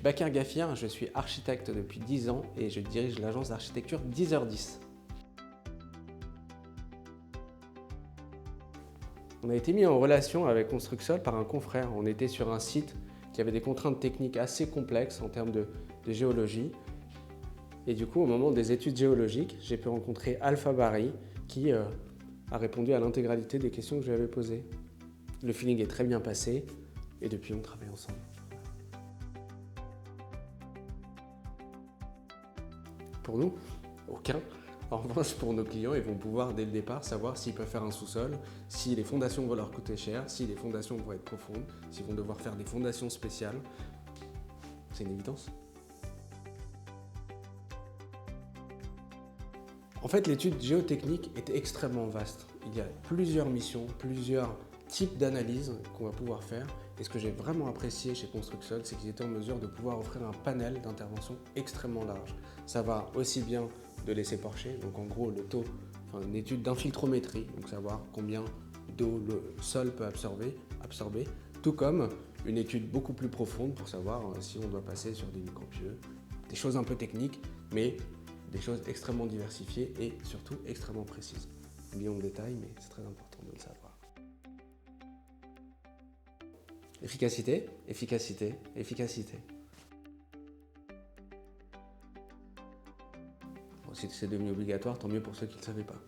suis Bakr Gafir, je suis architecte depuis 10 ans et je dirige l'agence d'architecture 10h10. On a été mis en relation avec Construxol par un confrère. On était sur un site qui avait des contraintes techniques assez complexes en termes de géologie. Et du coup, au moment des études géologiques, j'ai pu rencontrer Alpha Barry qui a répondu à l'intégralité des questions que je lui avais posées. Le feeling est très bien passé et depuis, on travaille ensemble. Pour nous, aucun. En revanche, pour nos clients, ils vont pouvoir dès le départ savoir s'ils peuvent faire un sous-sol, si les fondations vont leur coûter cher, si les fondations vont être profondes, s'ils vont devoir faire des fondations spéciales. C'est une évidence. En fait, l'étude géotechnique est extrêmement vaste. Il y a plusieurs missions, plusieurs types d'analyses qu'on va pouvoir faire. Et ce que j'ai vraiment apprécié chez Construxol, c'est qu'ils étaient en mesure de pouvoir offrir un panel d'intervention extrêmement large. Ça va aussi bien de laisser porcher, donc en gros le taux, une étude d'infiltrométrie, donc savoir combien d'eau le sol peut absorber, tout comme une étude beaucoup plus profonde pour savoir si on doit passer sur des micropieux, des choses un peu techniques, mais des choses extrêmement diversifiées et surtout extrêmement précises. Oublions le détail, mais c'est très important de le savoir. Efficacité, efficacité, efficacité. Bon, si c'est devenu obligatoire, tant mieux pour ceux qui ne le savaient pas.